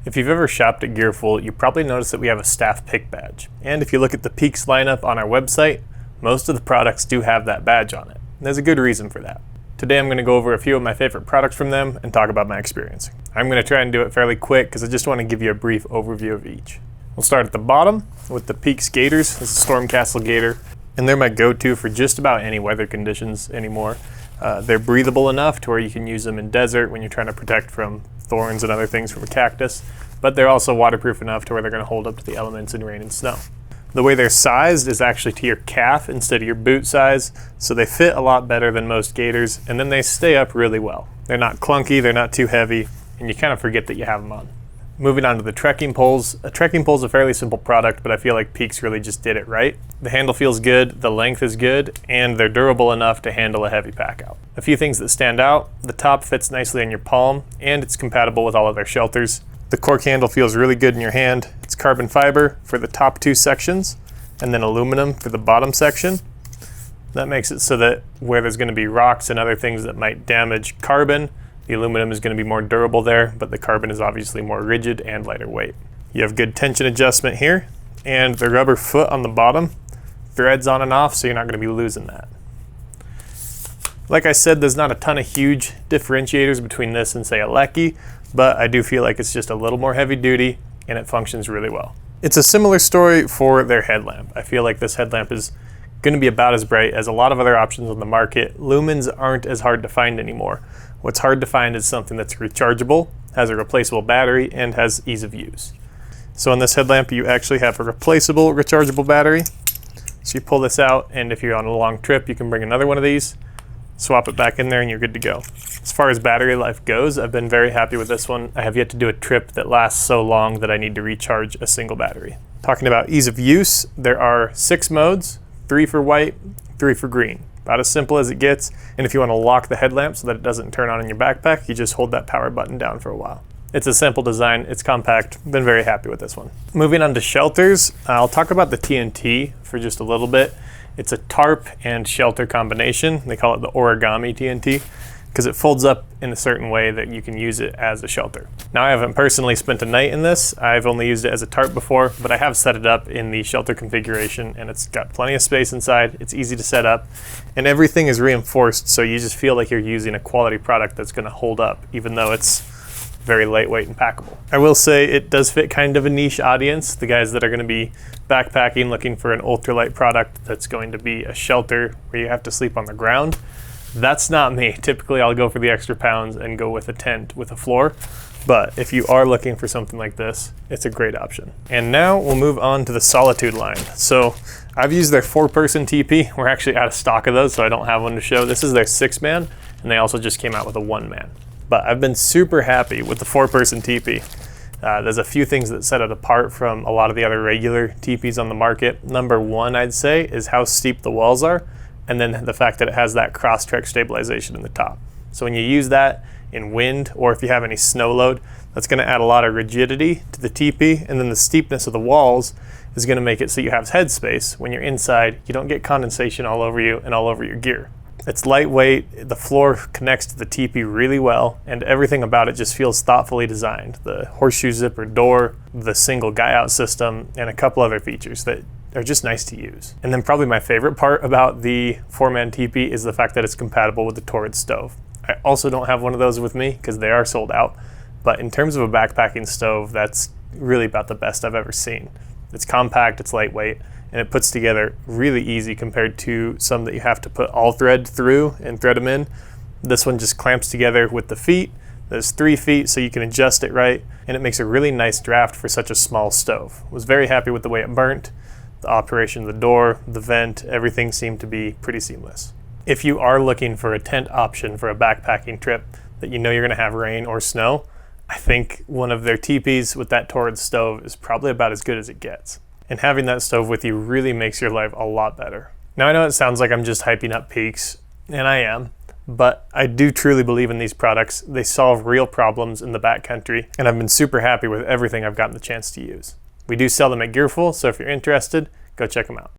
If you've ever shopped at Gearful, you probably noticed that we have a staff pick badge. And if you look at the Peax lineup on our website, most of the products do have that badge on it. And there's a good reason for that. Today I'm going to go over a few of my favorite products from them and talk about my experience. I'm going to try and do it fairly quick because I just want to give you a brief overview of each. We'll start at the bottom with the Peax Gaiters. This is a Stormcastle Gaiter, and they're my go-to for just about any weather conditions anymore. They're breathable enough to where you can use them in desert when you're trying to protect from thorns and other things from a cactus, but they're also waterproof enough to where they're going to hold up to the elements in rain and snow. The way they're sized is actually to your calf instead of your boot size, so they fit a lot better than most gaiters, and then they stay up really well. They're not clunky, they're not too heavy, and you kind of forget that you have them on. Moving on to the trekking poles. A trekking pole is a fairly simple product, but I feel like Peax really just did it right. The handle feels good, the length is good, and they're durable enough to handle a heavy pack out. A few things that stand out: the top fits nicely on your palm, and it's compatible with all of their shelters. The cork handle feels really good in your hand. It's carbon fiber for the top two sections, and then aluminum for the bottom section. That makes it so that where there's going to be rocks and other things that might damage carbon, the aluminum is going to be more durable there, but the carbon is obviously more rigid and lighter weight. You have good tension adjustment here, and the rubber foot on the bottom threads on and off, so you're not going to be losing that. Like I said, there's not a ton of huge differentiators between this and, say, a Lecky, but I do feel like it's just a little more heavy duty, and it functions really well. It's a similar story for their headlamp. I feel like this headlamp is going to be about as bright as a lot of other options on the market. Lumens aren't as hard to find anymore. What's hard to find is something that's rechargeable, has a replaceable battery, and has ease of use. So on this headlamp, you actually have a replaceable rechargeable battery. So you pull this out, and if you're on a long trip, you can bring another one of these, swap it back in there, and you're good to go. As far as battery life goes, I've been very happy with this one. I have yet to do a trip that lasts so long that I need to recharge a single battery. Talking about ease of use, there are 6 modes, 3 for white, 3 for green. About as simple as it gets, and if you want to lock the headlamp so that it doesn't turn on in your backpack, you just hold that power button down for a while. It's a simple design, it's compact, been very happy with this one. Moving on to shelters, I'll talk about the TNT for just a little bit. It's a tarp and shelter combination. They call it the origami TNT because it folds up in a certain way that you can use it as a shelter. Now, I haven't personally spent a night in this. I've only used it as a tarp before, but I have set it up in the shelter configuration, and it's got plenty of space inside. It's easy to set up, and everything is reinforced, so you just feel like you're using a quality product that's going to hold up, even though it's very lightweight and packable. I will say it does fit kind of a niche audience, the guys that are going to be backpacking looking for an ultralight product that's going to be a shelter where you have to sleep on the ground. That's not me. Typically I'll go for the extra pounds and go with a tent with a floor, but if you are looking for something like this, it's a great option. And now we'll move on to the Solitude line. So I've used their 4-person teepee. We're actually out of stock of those, so I don't have one to show. This is their 6-man, and they also just came out with a 1-man. But I've been super happy with the 4-person teepee. There's a few things that set it apart from a lot of the other regular teepees on the market. Number 1, I'd say, is how steep the walls are, and then the fact that it has that cross-trek stabilization in the top. So when you use that in wind, or if you have any snow load, that's going to add a lot of rigidity to the teepee, and then the steepness of the walls is going to make it so you have headspace. When you're inside, you don't get condensation all over you and all over your gear. It's lightweight, the floor connects to the teepee really well, and everything about it just feels thoughtfully designed. The horseshoe zipper door, the single guy out system, and a couple other features that are just nice to use. And then probably my favorite part about the 4-man teepee is the fact that it's compatible with the Torrid Stove. I also don't have one of those with me because they are sold out, but in terms of a backpacking stove, that's really about the best I've ever seen. It's compact, it's lightweight, and it puts together really easy compared to some that you have to put all thread through and thread them in. This one just clamps together with the feet. There's 3 feet, so you can adjust it right, and it makes a really nice draft for such a small stove. Was very happy with the way it burnt. The operation of the door, the vent, everything seemed to be pretty seamless. If you are looking for a tent option for a backpacking trip that you know you're going to have rain or snow, I think one of their teepees with that Torrid stove is probably about as good as it gets. And having that stove with you really makes your life a lot better. Now, I know it sounds like I'm just hyping up Peax, and I am, but I do truly believe in these products. They solve real problems in the backcountry, and I've been super happy with everything I've gotten the chance to use. We do sell them at Gearful, so if you're interested, go check them out.